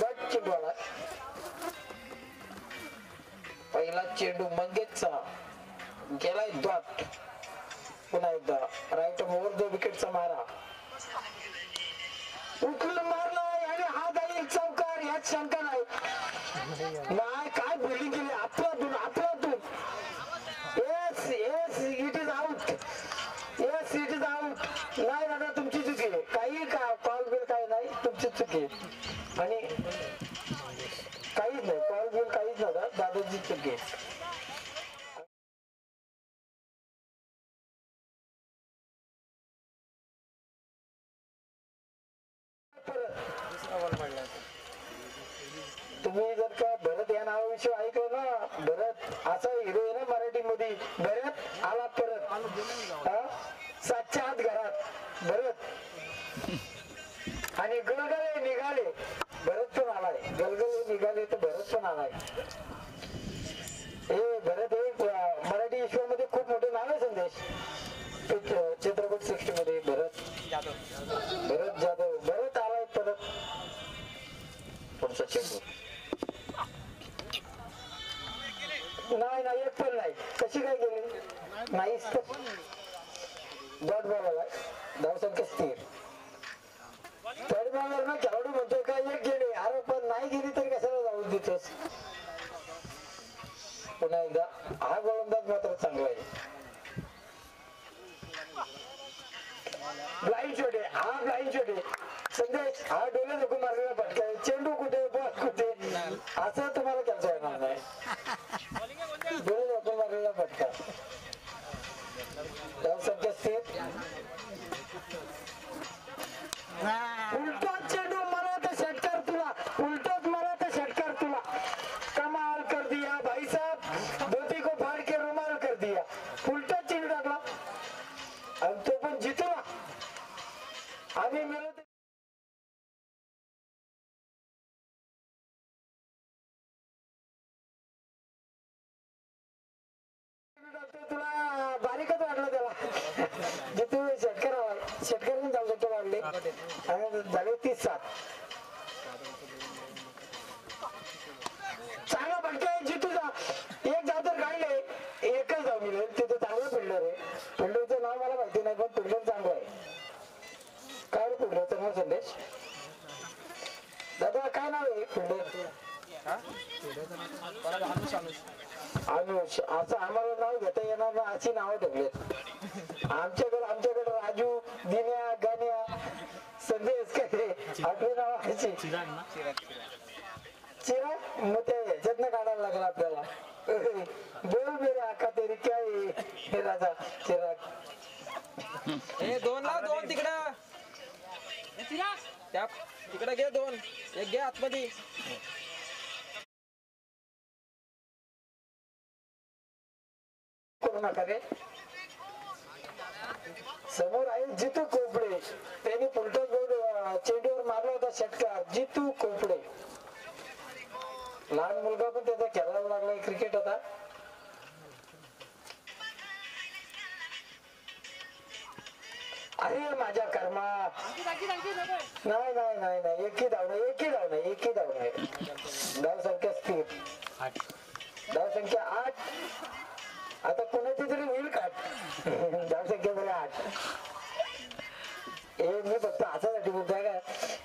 But चेंडू आला. पहिला चेंडू मंगेशचा गेलाय डॉट. पुन्हा एकदा राईट ओव्हर द विकेटचा मारा. उकळून मारलाय आणि हा जाईल चौकार. यात शंका नाही. नाही काय बिल्डिंग केली आपल्यातून आपल्यातून. Yes yes it is out. Yes it is out. नाही दादा तुमची चुकी आहे. काही का कॉल बिल काही नाही तुमची चुकी आहे. आणि काहीच नाही कॉल बिल काहीच नव्हता दादाची चुकी आहे. तुम्ही जर का भरत या नावाविषयी ऐकलं ना, भरत असा हिरो आहे ना मराठीमध्ये. भरत आला परत. 7च्या आत घरात भरत. आणि गलगले निघाले भरत पण आलाय. गलगले निघाले तर भरत पण आलाय. हे भरत हे मराठी विश्वामध्ये खूप मोठे नाव आहे. संदेश चित्रपट सृष्टीमध्ये भरत जाधव. भरत आलाय परत. पुढचा चेंडू नाही नाही एक पण नाही. कशी काय गेली नाहीच तर. डॉट बॉल आलाय. धावसंख्या स्थिर. थर्ड बॉलर ना खेळाडू म्हणतोय का एक गेले. अरे पण नाही गेली तर कशाला जाऊ देतोस. पुन्हा एकदा हा गोलंदाज मात्र चांगला आहे. ब्लाइंड शॉट आहे हा. ब्लाइंड शॉट आहे. संदेश हा डोले नको मारलेला फटका आहे. चेंडू कुठे बॉल कुठे असं तुम्हाला खेळता येणार नाही. डोले नको मारलेला फटका. धावसंख्या स्थिर. उलटा चेंडू मला तर षटकार तुला. उलटच मला तर षटकार तुला. कमाल कर दिया भाई साहब. धोती को फाड़ के रुमाल कर दिया. उलटा चेंडू टाकला आणि तो पण जितला. आम्ही मिळून तुला बारीकच वाटलं त्याला. जितू षटकार जाऊ शकतो वाढले. झाले 30-7. चांगला फटका आहे जितूचा. एक जाव तर काढले एकच जाऊ मिळेल. तिथे चांगलं फिल्डर आहे. फिल्डरचं नाव मला माहिती नाही पण फिल्डर चांगलं आहे. काय रे फिल्डरचं नाव संदेश दादा काय नाव आहे फिल्डर. अनुष असं आम्हाला नाव घेता येणार ना अशी नावं ठेवलेत. आमच्याकडे राजू दिन्या गाण्या संदेश काय आठवी नावाची चिराग. मग ते ह्याच्यातनं काढायला लागला आपल्याला. बोल मेरे आका तेरी क्या हे राजा चिराग. हे दोन ला दोन तिकडं त्या तिकडे घे दोन. एक घे आतमध्ये. करू नका रे. समोर आहे जितू कोपडे. त्यांनी पुलटा चेंडूवर मारला होता षटकार. जितू कोपडे लहान मुलगा पण त्याचा खेळायला लागलाय क्रिकेट आता. अरे माझ्या कर्मा. नाही नाही नाही नाही एकही धाव नाही. एकही धाव नाही. एकही धाव नाही. धावसंख्या स्थिर. धावसंख्या 8. आता कोणाची तरी होईल का. धावसंख्या बरे 8. हे मी फक्त असासाठी बोलतोय का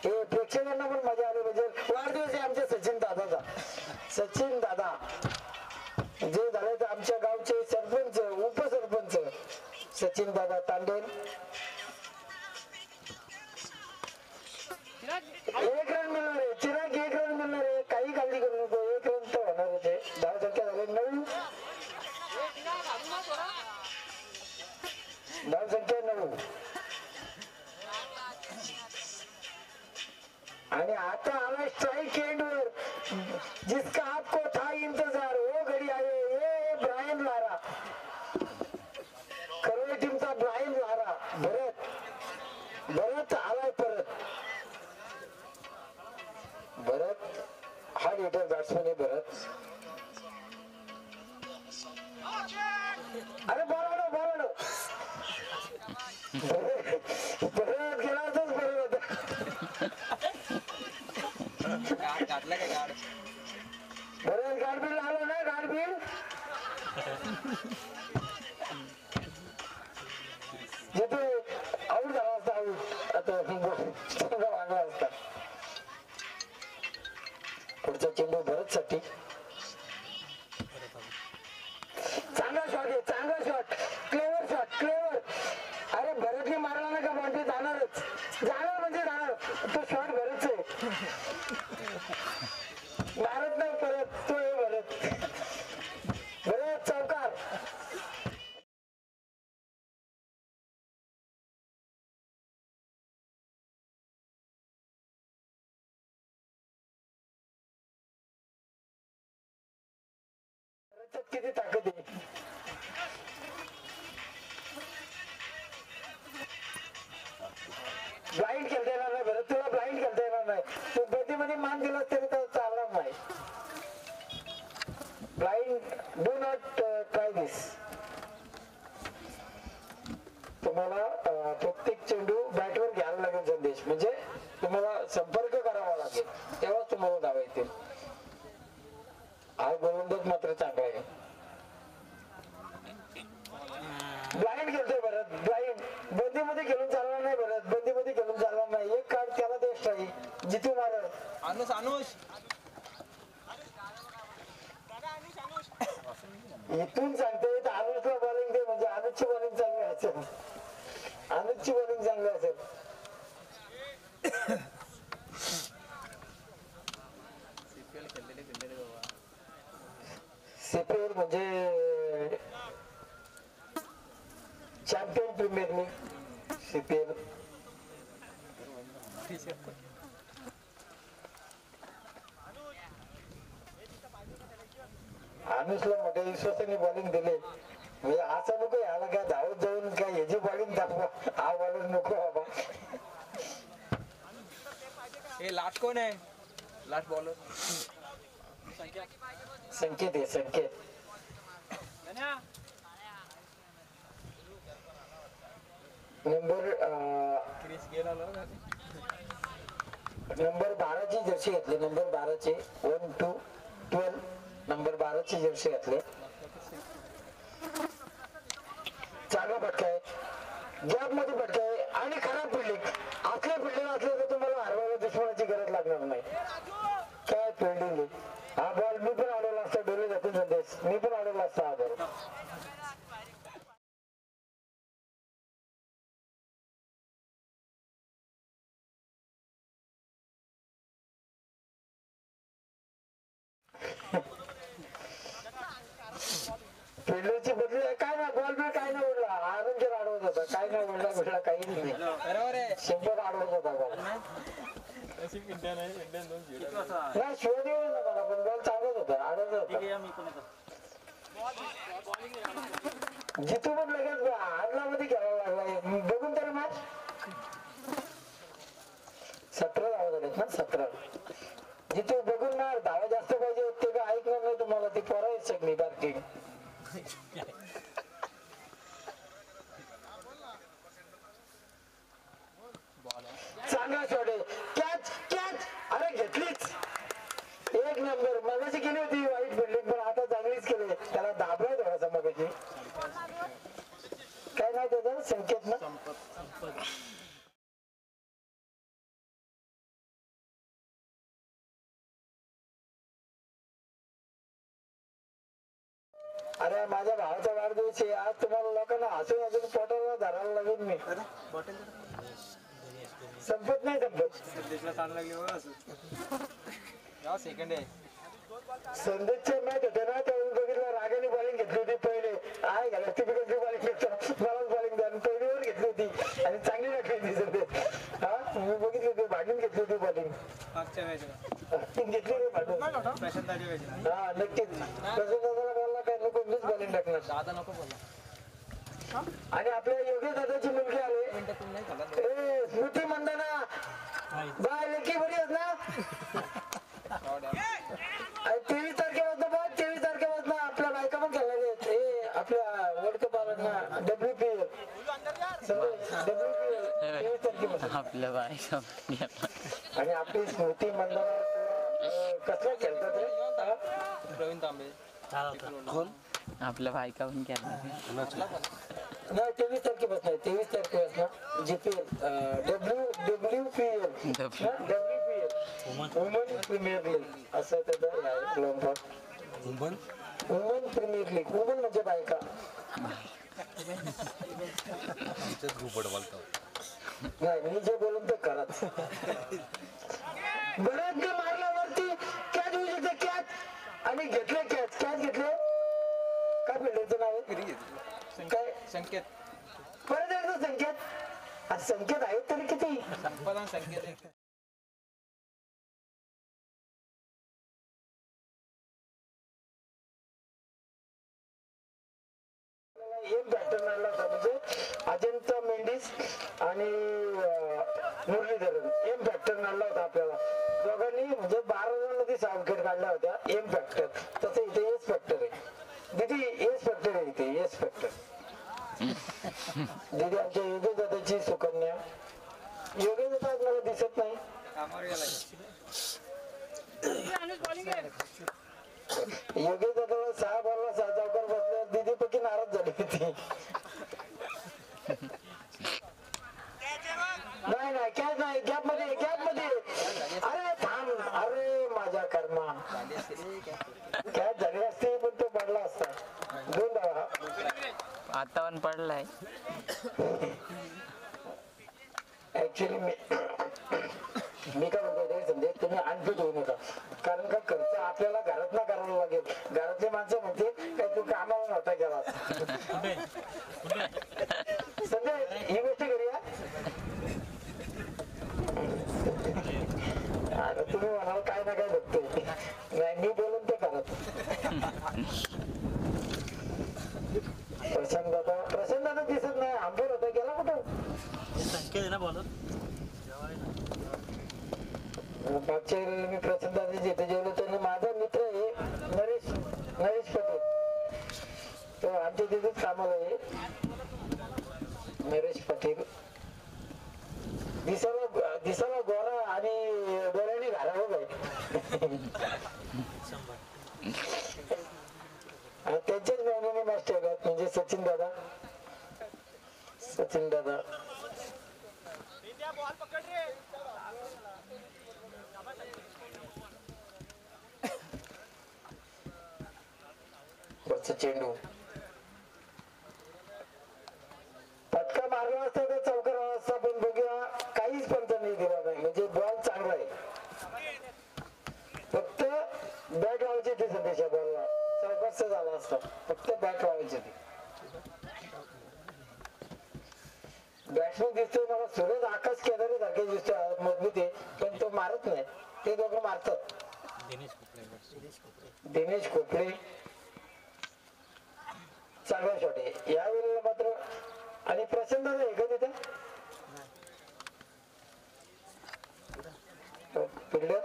हे प्रेक्षकांना पण मजा आली पाहिजे. वाढदिवस आहे आमच्या सचिन दादाचा. सचिन दादा जे झाले तर आमच्या गावचे सरपंच उपसरपंच सचिन दादा तांडेल. 1 रन मिळणार आहे. चिराग 1 रन मिळणार आहे. काही काळजी करू नको. 1 रन तर होणार होते. धावसंख्या झाले 9. धावसंख्या 9. आणि आता आला स्ट्राइक एंडवर. जिसका आपको था इंतजार वो घडी आहे. ये ब्रायन लारा करोली टीमचा ब्रायन लारा. भरत आलाय परत. भरत हा लिटर बॅट्समॅन आहे. भरत अरे बोलावलं भरत गेला होताच. भरत याच्यात किती ताकद आहे. ब्लाइंड खेळता येणार नाही बरं, तुला ब्लाइंड खेळता येणार नाही. तू गतीमध्ये मान दिलास तरी तर चालणार नाही. ब्लाइंड डू नॉट ट्राय दिस. तुम्हाला प्रत्येक चेंडू बॅटवर घ्यायला लागेल संदेश, म्हणजे तुम्हाला संपर्क करावा लागेल, तेव्हाच तुम्हाला धावा येतील. हा गोलंदाज मात्र चांगला आहे. ब्लाइंड खेळतोय बरं, ब्लाइंड बंदीमध्ये खेळून चालणार नाही बरं, बंदीमध्ये खेळून चालणार नाही. एक कार्ड त्याला दे एक्स्ट्रा, जितू मारल. अनुष अनुष इथून सांगते तर अनुजला बॉलिंग दे, म्हणजे अनुजची बॉलिंग चांगली असेल, अनुजची बॉलिंग चांगली असेल. सीपीएल म्हणजे चॅम्पियन प्रीमियर लीग. सीपीएल अनुजला मोठ्या विश्वासाने बॉलिंग दिले, म्हणजे असं नको याला काय धावत जाऊन काय ह्याची बॉलिंग दाखवा, हा बॉलर नको बाबा. हे लास्ट कोण आहे? लास्ट बॉलर संकेत आहे, संकेत. नंबर 12ची जर्सी घातली, नंबर 12चे 1 2 12 नंबर 12ची जर्सी घातली. चांगला फटका आहे, गॅप मध्ये फटका आहे आणि खराब फिल्डिंग. असल्या फिल्डिंग असल्या तर तुम्हाला हरवायला दुश्मनाची गरज लागणार नाही. काय फिल्डिंग आहे. हा बॉल मी पण अडवला असता, डोले जातील संदेश, मी पण अडवला असता हा बॉल. फिल्डरची बदली काय ना, बॉल बी काय नाही उडला, आनंद अडवत होता, काय नाही उडला बिडला काही नाही, बरोबर आहे. सिंपल अडवत होता बॉल. नाही शिवाय देऊ ना मला, पण बॉल चांगलाच होता, अडवत होता. जितू पण लगेच आदला मध्ये खेळायला लागला, बघून तरी मॅच 17 धावा झालेत ना, 17. जितू बघून ना, धावा जास्त पाहिजे ते काय ऐकणार नाही तुम्हाला, ती पोरं आहेत सगळी बारकी. चांगला शॉट आहे, कॅच कॅच, अरे घेतलीच, एक नंबर. मगाशी केली होती वाईट बिल्डिंग, पण आता चांगलीच केली, त्याला दाबलाय थोडासा मगाशी. काय नाव त्याचं, संकेत ना. अरे माझ्या भावाचा वाढदिवस आहे आज, तुम्हाला लोकांना हसून अजून पोटाला धरायला लागेल मी. संपत नाही, सेकंड आहे. संदेशचे मॅच होते ना, तेव्हा बघितलं रागाने बॉलिंग घेतली होती पहिले. काय घाला टिपिकल बॉलिंग घेतो, मलाच बॉलिंग द्या, पहिलीवर घेतली होती आणि चांगली टाकली होती संदेश. हा मी बघितली होती, भांडून घेतली होती बॉलिंग, घेतली होती भांडून. हा नक्कीच, दादाला बोलला काय नको, मीच बॉलिंग टाकणार. दादा नको बोला. आणि आपल्या योगेश दादाची मुलगी आली, स्मृती मंदाना, बाय लेकी बरी आहेत ना. 23 तारखेपासून बघ, 23 तारखेपासून आपल्या बायका पण खेळायला आहेत. हे आपल्या वर्ल्ड कप आला ना, WPL 23 तारखेपासून आपल्या बायका. आणि आपली स्मृती मंदाना कसं खेळतात रे. प्रवीण तांबे आपल्या बायका पण केला नाही, 23 तारखेपासून आहे, 23 तारखेपासून GPL WPL woman premier league असं त्याचं वुमन प्रीमियर लीग. वुमन म्हणजे बायका. नाही मी जे बोलून ते करत. बरेच मारल्यावरती कॅच होऊ शकते, कॅच आणि घेतले, कॅच घेतले. काय फिल्डरचं नाव आहे काय, संकेत. परत एकदा संकेत. संकेत आहेत तरी किती संकेत. एम पॅटर्न आणला होता म्हणजे अजंता मेंढीस आणि मुरलीधरन एम पॅटर्न आणला होता आपल्याला दोघांनी म्हणजे 12 जणांमध्ये 6 विकेट काढल्या होत्या एम फॅक्टर. तसं इथे एस फॅक्टर आहे दीदी एस फॅक्टर आहे इथे एस फॅक्टर. दीदी आमच्या योगेश दादाची सुकन्या योगेश दादा आज मला दिसत नाही. योगेश दादा 6 बॉलला 6 चौकार बसल्यावर दीदी पैकी नाराज झाली होती. नाही कॅच नाही गॅप मध्ये अरे थांब अरे माझ्या कर्मा कॅच झाली असते पण तो पडला असता. 2 धावा आता पण पडलाय. ऍक्च्युली मी काय म्हणतो समजे तुम्ही अनफिट होऊ नका कारण का खर्च आपल्याला घरात ना करावा लागेल. घरातले माणसं म्हणते काय तू कामाला नव्हता गेला संजय ही गोष्ट करूया. आता तुम्ही म्हणाल काय ना काय बघतोय नाही मी बोलून ते करत. प्रशांत दादा दिसत नाही आंबोर होता गेला कुठं. मागच्या वेळी मी प्रशांत दादा जिथे जेवलो त्यांनी माझा मित्र आहे नरेश पटेल तो आमच्या तिथेच कामाला आहे. नरेश पटेल दिसाला गोरा आणि डोळ्याने घालावं काय त्यांच्याच मेहनतीने मॅच ठेवल्यात म्हणजे सचिन दादा चेंडू फटका मारला असता तर चौकार असता पण बघूया काहीच पंच नाही दिला नाही म्हणजे बॉल चांगला आहे फक्त बॅट लावायची ती सध्याच्या बॉलला चौकारचा झाला असता फक्त बॅट लावायची ती. बॅट्समॅन दिसतोय मला सूरज आकाश केदारी सारखे दिसतोय मजबूत आहे पण तो मारत नाही ते दोघं मारतात. दिनेश खोपडे चांगला शॉट आहे यावेळेला मात्र आणि प्रचंड आहे का तिथे फिल्डर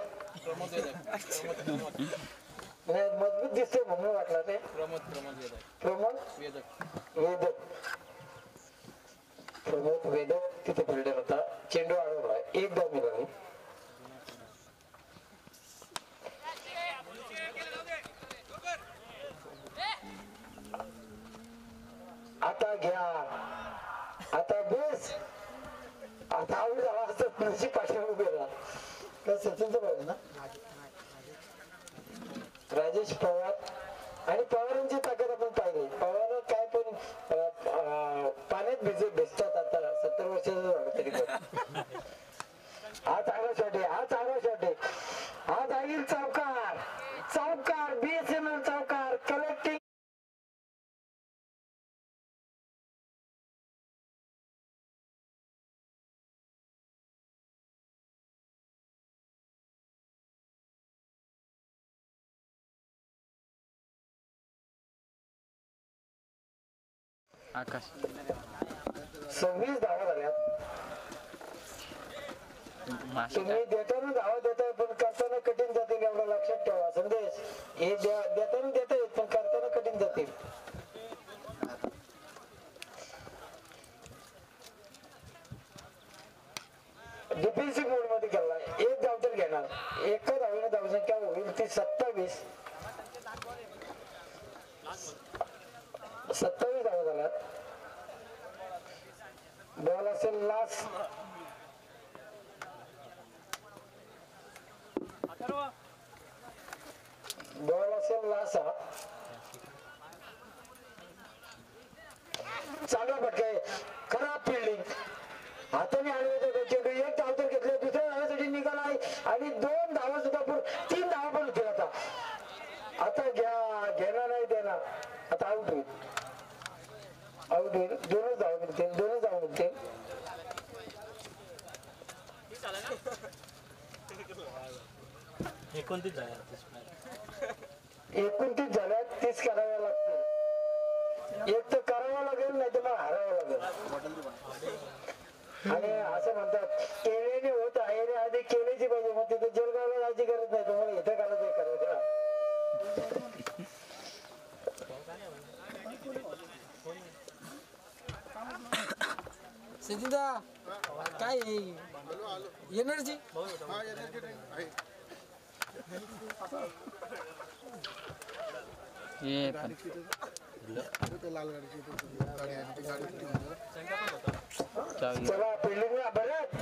नाही मजबूत दिसतोय म्हणून वाटलं ते प्रमोद वेदक तिथे फिल्डर होता. चेंडू अडवला एकदा मिळाली. आता घ्या आता बेस आता आऊट झाला असत नशी पाठीवर उभे राहा सचिनचं पाहिजे ना राजेश पवार आणि पवारांची ताकद आपण पाहिली. पवार काय पण पाण्यात भिजतात आता 70 वर्षाचं झालं तरी पण. हा चांगला शॉट आहे हा जाईल चौकार BSNL चौकार कलेक्टिंग आकाश 26 धावा झाल्यात. तुम्ही देताना धावा देताय पण करताना कठीण जातील एवढं लक्षात ठेवा. संदेश हे देताना देता येत पण करताना कठीण जातील. डिफेन्सिव्ह मोड मध्ये केला एक धाव तर घेणार एका धावेने धावसंख्या होईल ती 27 धावा झाल्यात. बॉल असेल लास्ट हा चांगला फटका आहे खराब फिल्डिंग हाताने आडवे चेंडू एक धाव तर घेतले दुसऱ्या धावासाठी निघाला आहे आणि 2 धावा सुद्धा 3 धावा पण होतील. आता घेणार नाही देणार आता आउट होईल 2च धावा मिळतील. 29 झाल्या 30 कराव्या लागतील. एक तर करावं लागेल आणि असं म्हणतात केल्याने होत आहे रे आधी केल्याची पाहिजे मग तिथे जळगावला जायची गरज नाही तुम्हाला इथं करायचं सचिनदा काय एनर्जी ये पण चावी. चला बिल्डिंगला भरत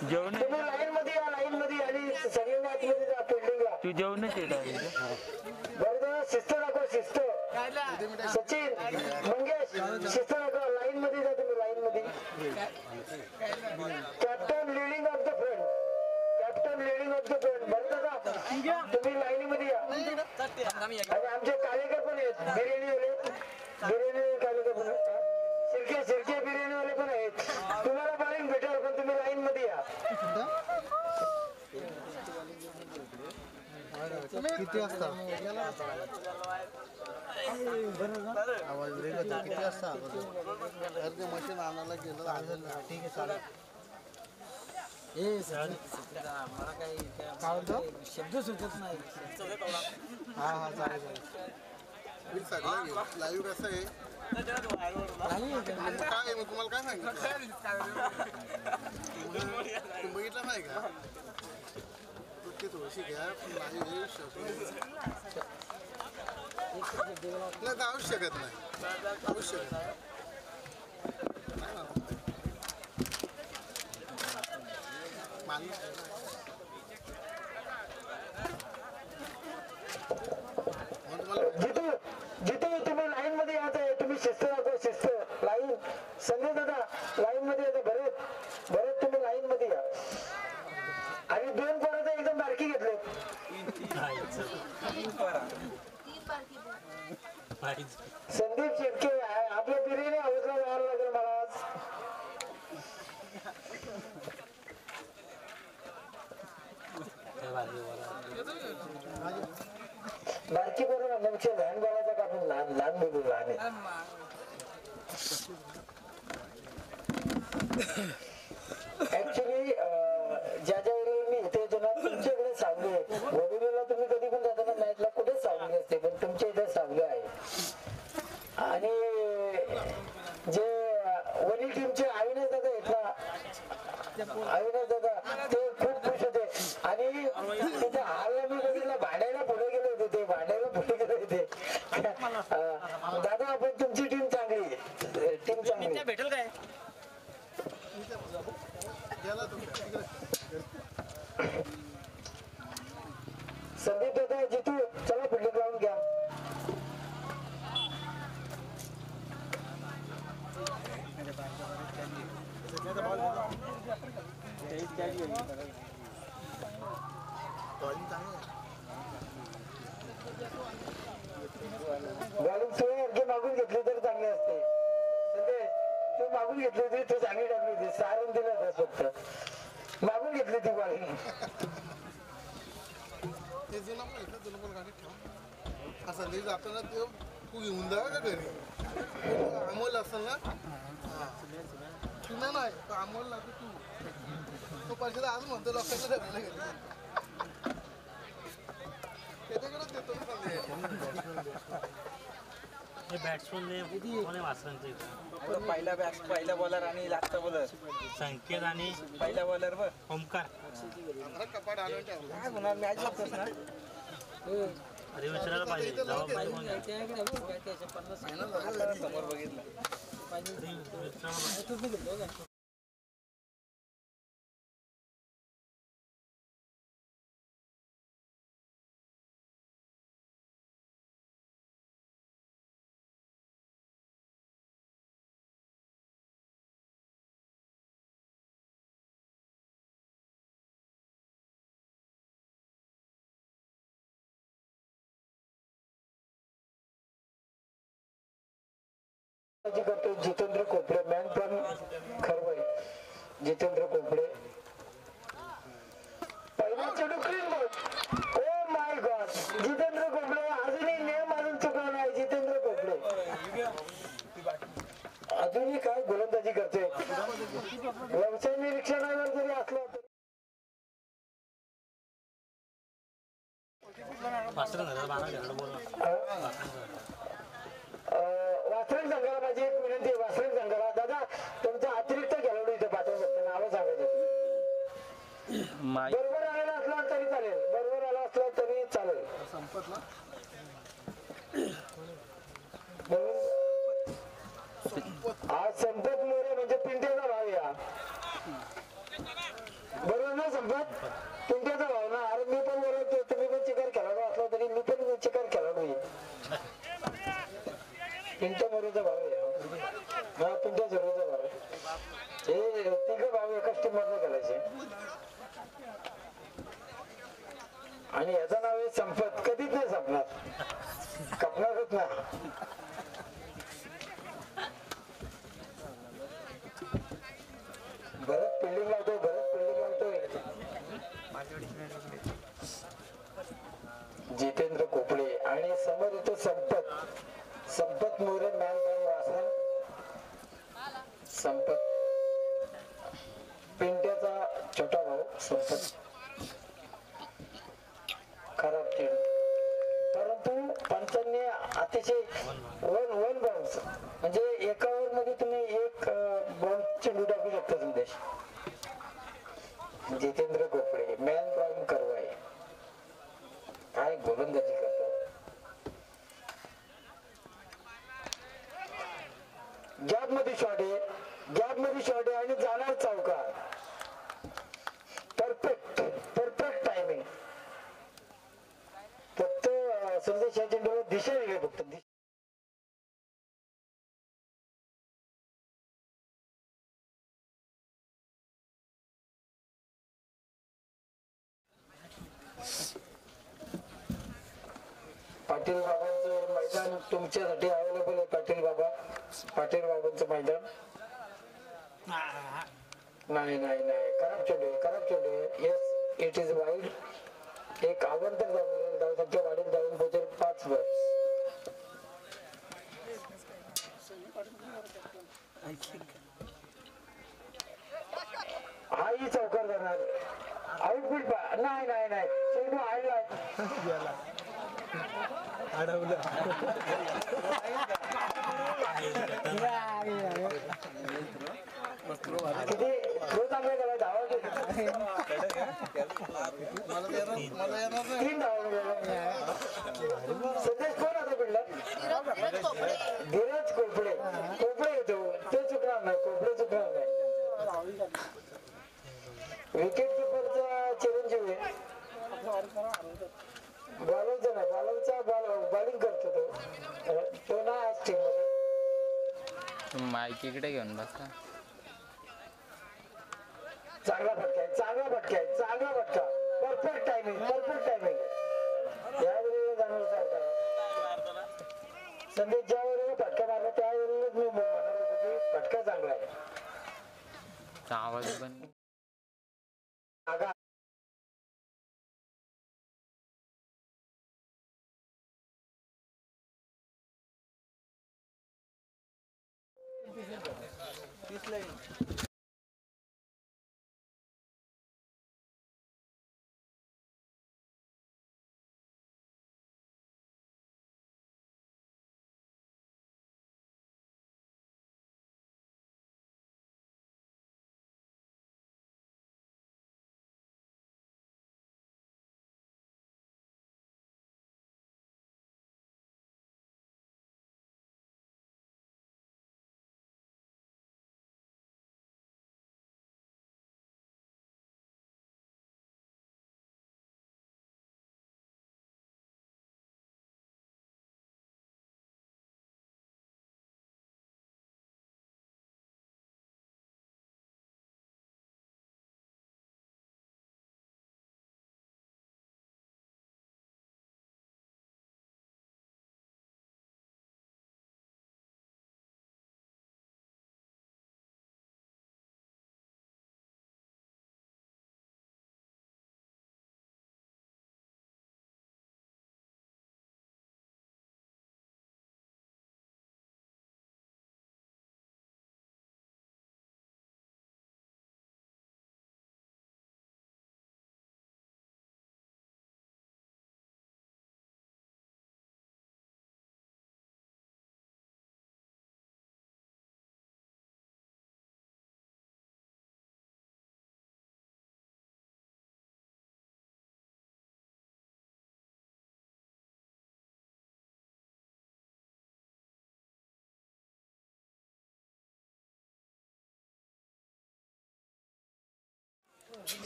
जेवण तुम्ही लाईन मध्ये या लाईन मध्ये आणि सगळ्यांनी आतमध्ये जा बिल्डिंगला तू जेवणच येत आहे का? बरं शिस्त दाखव शिस्त सचिन मंगेश शिस्त दाखव लाईन मध्ये जा तुम्ही लाईन मध्ये captain leading of the front captain leading of the front बरं दादा तुम्ही लाईनीमध्ये या आणि आमचे कार्यकर पण आहेत बिर्याणी कार्यकर पण शिर्के बिर्याणीवाले पण आहेत तुम्हाला बॉलिंग भेटेल पण तुम्ही लाईन मध्ये या किती वाजता आवाज किती वाजता मशीन आणायला गेलं ठीक आहे चालेल मला काही शब्द सुचत नाही हा चालेल लाईव्ह कसं आहे काय मग तुम्हाला काय सांगितलं बघितलं नाही का ते थोडीशी घ्या नाही आवश्यकत नाही आवश्यक जिथे तुम्ही लाईन मध्ये यायचं आहे तुम्ही शिस्त दाखवा शिस्त लाईन संजय दादा लाईन मध्ये यायचं भरत तुम्ही लाईन मध्ये या आणि दोन पोरं तर एकदम बारकी घेतले संदीप शेटके आपल्या बिर्याणी हाऊसला जायला लागेल मला आज बारकी पोरं म्हणजे लहान बाळाचा का आपण लहान बोलू लहान ऍक्च्युली ज्या वेळी मी इथे येतो ना तुमच्याकडे सावली आहे वडिलेला तुम्ही कधी पण जाताना मॅचला कुठेच सावली असते पण तुमच्या इथे सावली आहे आणि जे वडील टीमचे अविनाश दादा आहेत ना अविनाश दादा ते खूप खुश होते आणि तिथे हारला मी बघितलं भांडायला पुढे गेले होते ते भांडायला पुढे गेले होते दादा आपण तुमची टीम चांगली टीम चांगली भेटेल काय संदीप दादा जितू चला फिल्डिंग लावून घ्या बॉलिंग तुम्ही मागून घेतली तर चांगली असते तू मागून घेतली होती तू चांगली टाकली होती सारून दिलं होतं फक्त मागून घेतली ती बॉलिंग असं जाताना ते तू घेऊन जा का घरी अमोल असेल ना तू नाही तो अमोल लागतो तू तो पैशाला आज म्हणतो लोकांना ठरवलं गेलं त्याच्याकडेच देतो पहिला बॉलर आणि लास्ट बॉलर संकेत आणि पहिला बॉलर बघ ओमकार कपाट आणून ठेवलं काय होणार मॅच बघतोस ना अरे विचारायला पाहिजे जबाबदारी कोण घ्यायची? समोर बघितलं करतो जितेंद्र कोपडे मॅन पण खरवय जितेंद्र कोपडे पहिला चेंडू clean ball oh my god Jitendra Kopde अजूनही नेम अजून चुकला नाही जितेंद्र कोपडे अजून तरी काय गोलंदाजी करते. व्यवसाय निरीक्षणावर जरी असलं तरी वासरक संघाला माझी एक विनंती आहे. वासरक संघाला दादा तुमचा अतिरिक्त खेळाडू इथे पाठवू शकतो. नावं सांगायचं माईक बरोबर आलेला असला तरी चालेल. बरोबर आला असला तरी चालेल. आज संपत मोरे म्हणजे पिंट्याचा भाव या. बरोबर ना संपत पिंट्याचा भाव ना. अरे मी पण बोलतो तुम्ही पण चिकार खेळाडू असला तरी मी पण चिकार खेळाडू आहे. पिंट्या मोरेचा भाव आहे हा. पिंट्या झोरेचा भाव हे तिघ भाव एकाच टीम मधनं खेळायचे. आणि याचं नाव आहे संपत. कधीच नाही संपणार. कपणारच ना. भरत फिल्डिंग लावतोय. भरत फिल्डिंग लावतोय. जितेंद्र कोपडे आणि समोर येतो संपत. संपत मोरे मॅन टाइम वासरा. संपत पिंट्याचा छोटा भाऊ संपत. खराब खेळ परंतु पंचांनी अतिशय वन बाउन्स म्हणजे एका ओव्हर मध्ये तुम्ही एक बाउन्स चेंडू टाकू शकता. संदेश जितेंद्र कोपडे मॅन ड्रॉइंग करवाय काय गोलंदाजी करतो. गॅप मध्ये शॉट आहे. गॅप मध्ये शॉट आहे आणि जाणार चौकार. Perfect perfect timing. फक्त संदेश या चेंडूला दिशा वेगळी फक्त पाटील बाबांचं मैदान तुमच्यासाठी अवेलेबल आहे. पाटील बाबांचं मैदान नाही नाही नाही खराब चेंडू खराब चेंडू. Yes it is wide. एक आव्हांतर धावसंख्या वाढीत जाऊन पोहोचेल 5 वर. हाही चौकार जाणार. आउटफील्ड नाही नाही नाही चेंडू हाडला. किती थ्रो चांगला गेला. धावा तीन धावा गेला. संदेश कोण आता भिडला. धीरज कोपडे. कोपडे येतो ते चुकणार नाही. कोपडे चुकणार नाही. विकेट किपरचा चिरंजीव आहे. बॉलरचा नाही. बॉलरचा बॉलिंग करतो तो ना आज टीम मध्ये. माईक इकडे घेऊन बसा. चांगला फटका आहे. चांगला फटका आहे. चांगला फटका. Perfect timing. Perfect timing. यावेळी जाणार सारखा संदेश ज्यावेळेला फटका मारला त्यावेळेलाच मी म्हणाल होतो की फटका चांगला आहे. आवाज पण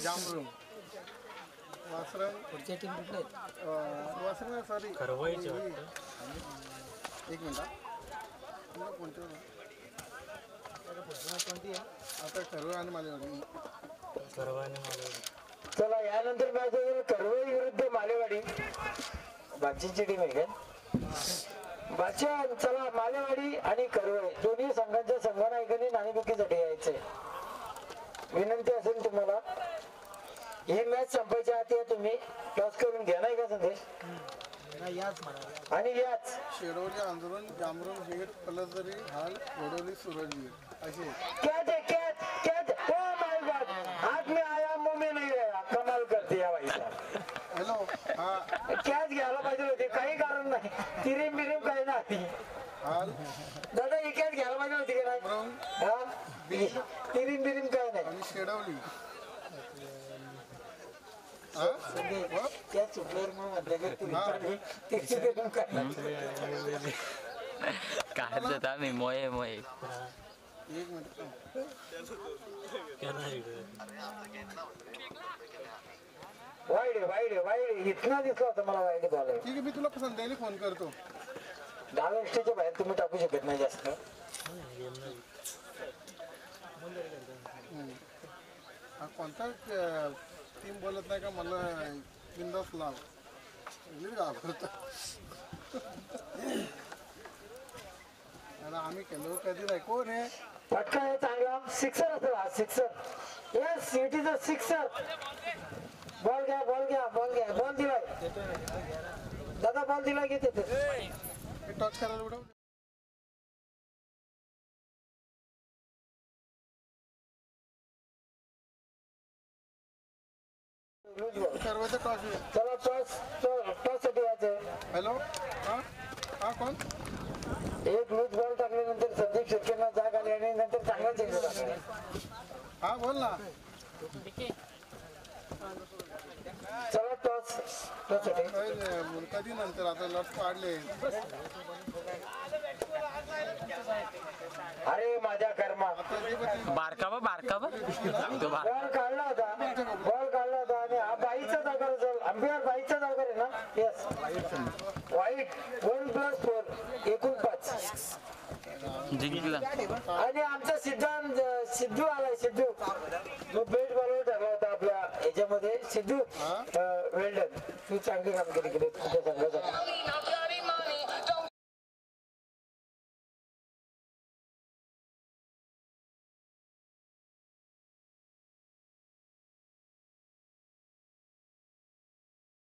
जांभरून वासरंग पुढच्या टीम कुठल्या आहेत? वासरंग सॉरी करवायचे वाटतं. एक मिनिट तुला कोणते कोणती आहे? आता ठरव आणि मालेवाडी करवाने मला चला यानंतर मॅच होईल करवई विरुद्ध मालेवाडी. बाचींची टीम आहे का बाच्या? चला मालेवाडी आणि करवई दोन्ही संघांच्या संघनायकांनी नाणेफेकीसाठी यायचंय. विनंती असेल तुम्हाला ही मॅच संपायच्या आधी तुम्ही टॉस करून घ्या नाही का संदेश? नाही, याच म्हणा. आणि याच शेडवली आंदोलन जांभरून हेड पलसदरी हाल वडोली सुरजवीर असे कैच है catch catch O my God हाथ में आया मुंह में नहीं आया. कमाल करते या भाई साहब. हॅलो हा कॅच घ्यायला पाहिजे होते काही कारण नाही. तिरीम बिरीम काही नाही हाल दादा ही कॅच घ्यायला पाहिजे होती का नाही? जांभरून हा तिरीम बिरीम काय नाही. आणि शेडवली हा त्याच प्लेअर म्हणून म्हटलं की तिरकी बिरकी काय नाही. काय जात आम्ही मोये मोये. एक मिनिट वाईड वाईड इतना दिसला होता मला वाईड बॉल आहे. ठीक आहे मी तुला संध्याकाळी फोन करतो. डाव्या एसटीच्या बाहेर तुम्ही टाकू शकत नाही जास्त. हा कोणता टीम बोलत नाही का मला बिंदास लाव घाबरतो. अरे आम्ही केलो कधी नाही कोण आहे फटका आहे चांगला सिक्सर असेल हा sixer. Yes it is a sixer. Ball घ्या बॉल दिलाय दादा बॉल दिलाय घेते ते. हे टच करायला उडव सर्वांचं टॉस आहे. चला टॉस साठी यायचंय. हॅलो हा हा कोण एक लूज बॉल टाकल्यानंतर संदीप शिर्केंना जाग आली आणि नंतर चांगला चेंडू टाकला. हा बोल ना चला टॉस साठी कधी नंतर आता लस काढले. अरे माझ्या कर्मा बारका बा तो बार बॉल काढला होता आणि हा बाईचा जागा असेल. अंबियार बाईचा जागा आहे ना. येस वाईट 1+4 एकूण 5. जिंकला. आणि आमचा सिद्धू आलाय. सिद्धू तो बेट बॉलर ठरला होता आपल्या ह्याच्यामध्ये. सिद्धू वेल्डन तू चांगली कामगिरी केली तुझ्या संघासाठी.